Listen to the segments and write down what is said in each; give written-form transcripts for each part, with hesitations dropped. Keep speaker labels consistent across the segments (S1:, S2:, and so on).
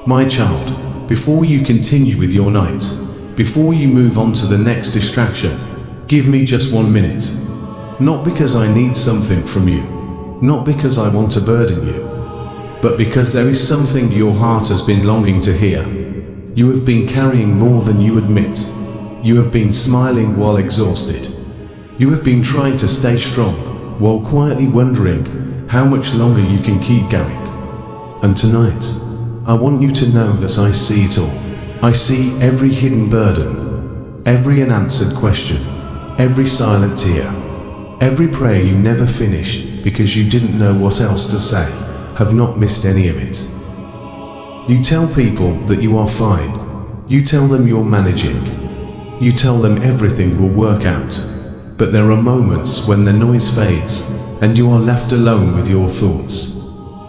S1: My child, before you continue with your night, before you move on to the next distraction, give me just 1 minute. Not because I need something from you, not because I want to burden you, but because there is something your heart has been longing to hear. You have been carrying more than you admit. You have been smiling while exhausted. You have been trying to stay strong while quietly wondering how much longer you can keep going. And tonight, I want you to know that I see it all. I see every hidden burden, every unanswered question, every silent tear, every prayer you never finished because you didn't know what else to say. Have not missed any of it. You tell people that you are fine. You tell them you're managing. You tell them everything will work out. But there are moments when the noise fades and you are left alone with your thoughts.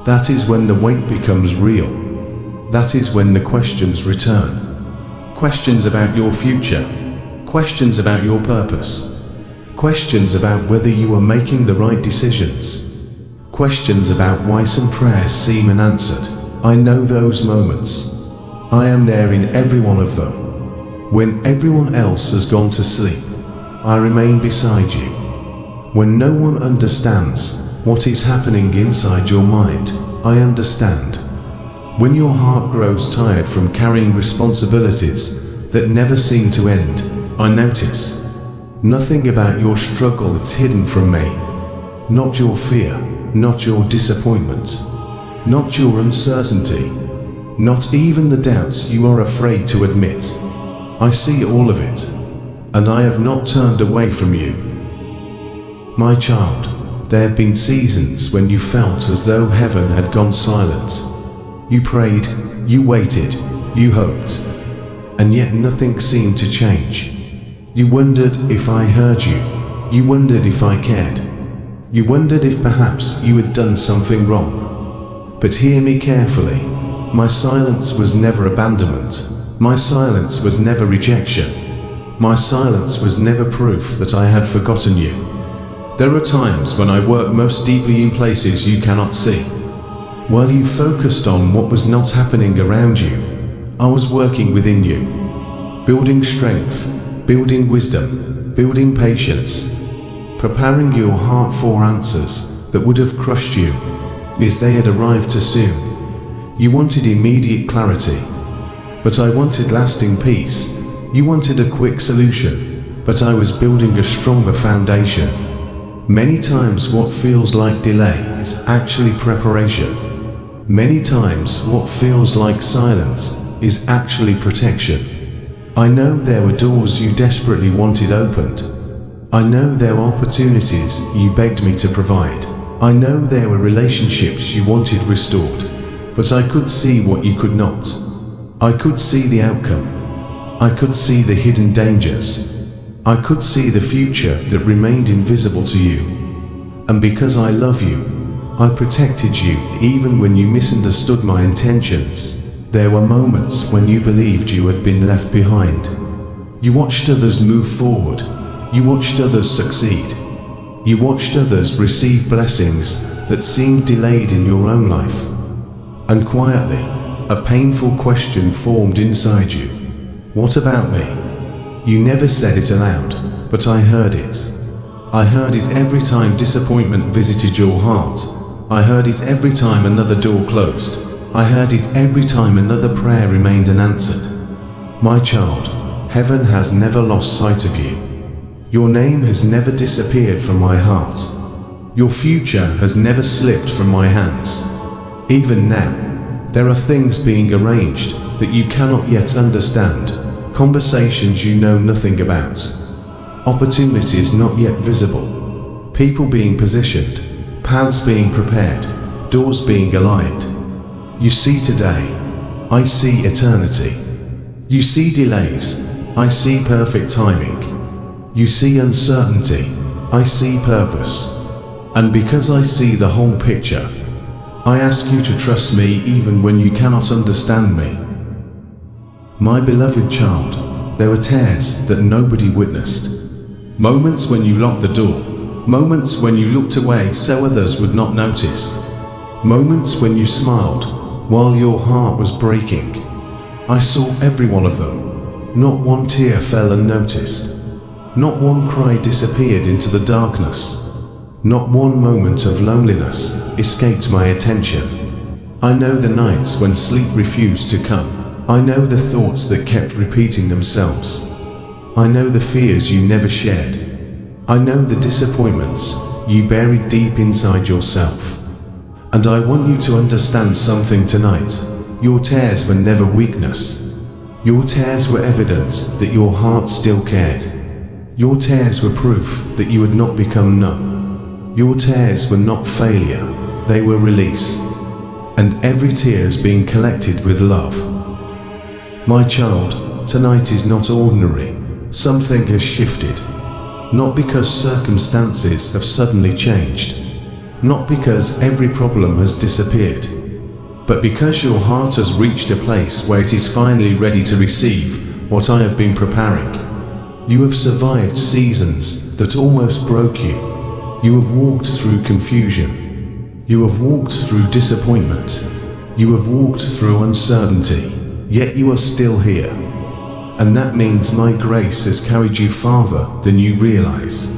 S1: That is when the weight becomes real. That is when the questions return. Questions about your future. Questions about your purpose. Questions about whether you are making the right decisions. Questions about why some prayers seem unanswered. I know those moments. I am there in every one of them. When everyone else has gone to sleep, I remain beside you. When no one understands what is happening inside your mind, I understand. When your heart grows tired from carrying responsibilities that never seem to end, I notice. Nothing about your struggle is hidden from me. Not your fear, not your disappointment, not your uncertainty, not even the doubts you are afraid to admit. I see all of it, and I have not turned away from you. My child, there have been seasons when you felt as though heaven had gone silent. You prayed, you waited, you hoped, and yet nothing seemed to change. You wondered if I heard you. You wondered if I cared. You wondered if perhaps you had done something wrong. But hear me carefully. My silence was never abandonment. My silence was never rejection. My silence was never proof that I had forgotten you. There are times when I work most deeply in places you cannot see. While you focused on what was not happening around you, I was working within you, building strength, building wisdom, building patience, preparing your heart for answers that would have crushed you if they had arrived too soon. You wanted immediate clarity, but I wanted lasting peace. You wanted a quick solution, but I was building a stronger foundation. Many times what feels like delay is actually preparation. Many times what feels like silence is actually protection. I know there were doors you desperately wanted opened. I know there were opportunities you begged me to provide. I know there were relationships you wanted restored, but I could see what you could not. I could see the outcome. I could see the hidden dangers. I could see the future that remained invisible to you. And because I love you, I protected you even when you misunderstood my intentions. There were moments when you believed you had been left behind. You watched others move forward. You watched others succeed. You watched others receive blessings that seemed delayed in your own life. And quietly, a painful question formed inside you. What about me? You never said it aloud, but I heard it. I heard it every time disappointment visited your heart. I heard it every time another door closed. I heard it every time another prayer remained unanswered. My child, heaven has never lost sight of you. Your name has never disappeared from my heart. Your future has never slipped from my hands. Even now, there are things being arranged that you cannot yet understand, conversations you know nothing about, opportunities not yet visible, people being positioned, paths being prepared, doors being aligned. You see today, I see eternity. You see delays, I see perfect timing. You see uncertainty, I see purpose. And because I see the whole picture, I ask you to trust me even when you cannot understand me. My beloved child, there were tears that nobody witnessed. Moments when you locked the door. Moments when you looked away so others would not notice. Moments when you smiled while your heart was breaking. I saw every one of them. Not one tear fell unnoticed. Not one cry disappeared into the darkness. Not one moment of loneliness escaped my attention. I know the nights when sleep refused to come. I know the thoughts that kept repeating themselves. I know the fears you never shared. I know the disappointments you buried deep inside yourself. And I want you to understand something tonight. Your tears were never weakness. Your tears were evidence that your heart still cared. Your tears were proof that you had not become numb. Your tears were not failure, they were release. And every tear is being collected with love. My child, tonight is not ordinary. Something has shifted. Not because circumstances have suddenly changed. Not because every problem has disappeared. But because your heart has reached a place where it is finally ready to receive what I have been preparing. You have survived seasons that almost broke you. You have walked through confusion. You have walked through disappointment. You have walked through uncertainty, yet you are still here. And that means my grace has carried you farther than you realize.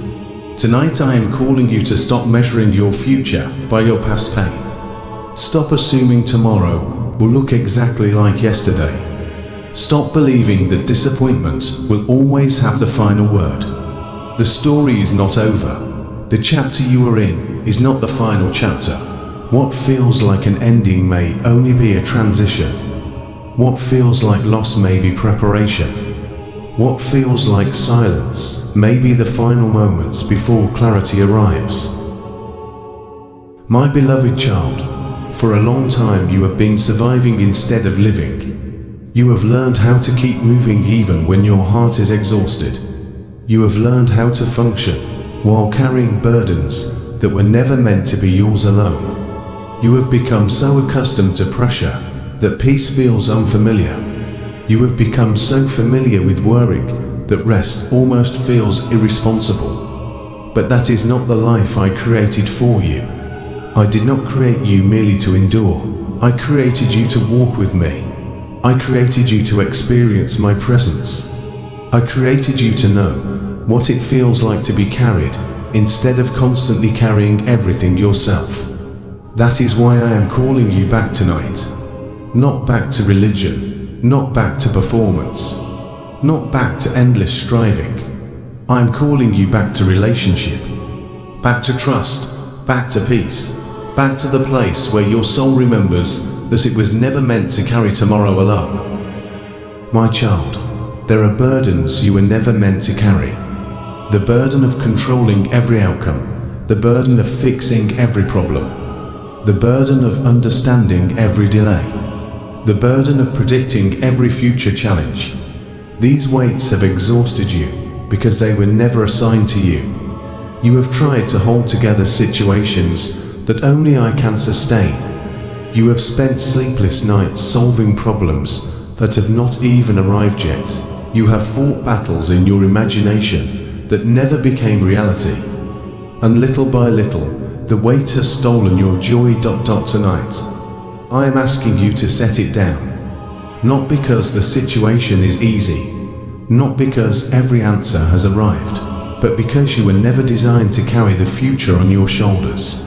S1: Tonight I am calling you to stop measuring your future by your past pain. Stop assuming tomorrow will look exactly like yesterday. Stop believing that disappointment will always have the final word. The story is not over. The chapter you are in is not the final chapter. What feels like an ending may only be a transition. What feels like loss may be preparation. What feels like silence may be the final moments before clarity arrives. My beloved child, for a long time you have been surviving instead of living. You have learned how to keep moving even when your heart is exhausted. You have learned how to function while carrying burdens that were never meant to be yours alone. You have become so accustomed to pressure that peace feels unfamiliar. You have become so familiar with worrying that rest almost feels irresponsible. But that is not the life I created for you. I did not create you merely to endure. I created you to walk with me. I created you to experience my presence. I created you to know what it feels like to be carried, instead of constantly carrying everything yourself. That is why I am calling you back tonight. Not back to religion, not back to performance, not back to endless striving. I am calling you back to relationship, back to trust, back to peace, back to the place where your soul remembers that it was never meant to carry tomorrow alone. My child, there are burdens you were never meant to carry. The burden of controlling every outcome, the burden of fixing every problem, the burden of understanding every delay, the burden of predicting every future challenge. These weights have exhausted you because they were never assigned to you. You have tried to hold together situations that only I can sustain. You have spent sleepless nights solving problems that have not even arrived yet. You have fought battles in your imagination that never became reality. And little by little, the weight has stolen your joy. Tonight, I am asking you to set it down. Not because the situation is easy, not because every answer has arrived, but because you were never designed to carry the future on your shoulders.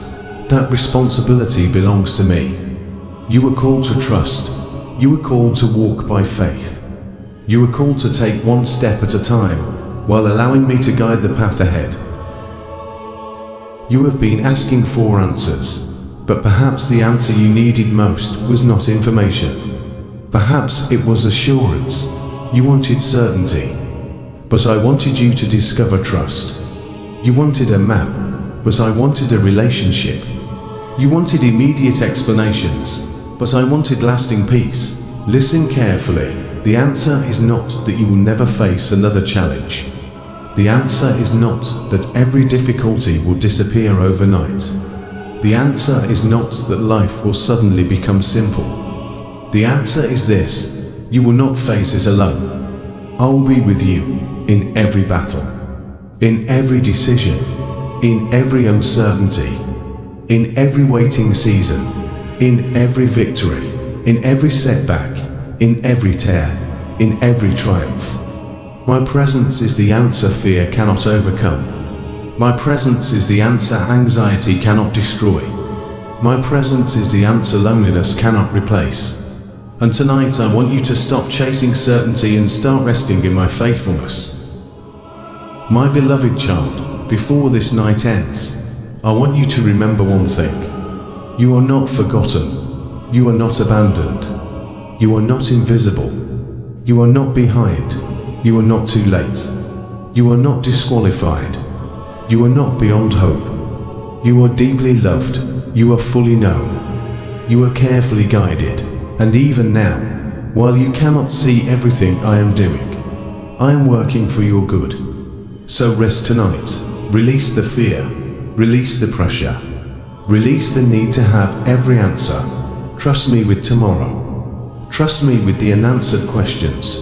S1: That responsibility belongs to me. You were called to trust. You were called to walk by faith. You were called to take one step at a time while allowing me to guide the path ahead. You have been asking for answers, but perhaps the answer you needed most was not information. Perhaps it was assurance. You wanted certainty, but I wanted you to discover trust. You wanted a map, but I wanted a relationship. You wanted immediate explanations, but I wanted lasting peace. Listen carefully. The answer is not that you will never face another challenge. The answer is not that every difficulty will disappear overnight. The answer is not that life will suddenly become simple. The answer is this: you will not face it alone. I will be with you in every battle, in every decision, in every uncertainty, in every waiting season, in every victory. in every setback, in every tear, in every triumph. My presence is the answer fear cannot overcome. My presence is the answer anxiety cannot destroy. My presence is the answer loneliness cannot replace. And tonight I want you to stop chasing certainty and start resting in my faithfulness. My beloved child, before this night ends, I want you to remember one thing. You are not forgotten. You are not abandoned. You are not invisible. You are not behind. You are not too late. You are not disqualified. You are not beyond hope. You are deeply loved. You are fully known. You are carefully guided. And even now, while you cannot see everything I am doing, I am working for your good. So rest tonight. Release the fear. Release the pressure. Release the need to have every answer. Trust me with tomorrow. Trust me with the unanswered questions.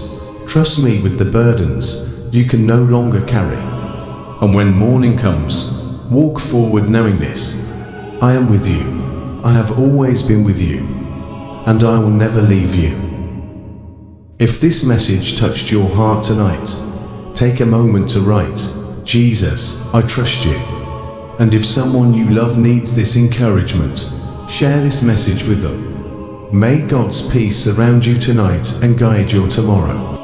S1: Trust me with the burdens you can no longer carry. And when morning comes, walk forward knowing this. I am with you. I have always been with you. And I will never leave you. If this message touched your heart tonight, take a moment to write, Jesus, I trust you. And if someone you love needs this encouragement, share this message with them. May God's peace surround you tonight and guide your tomorrow.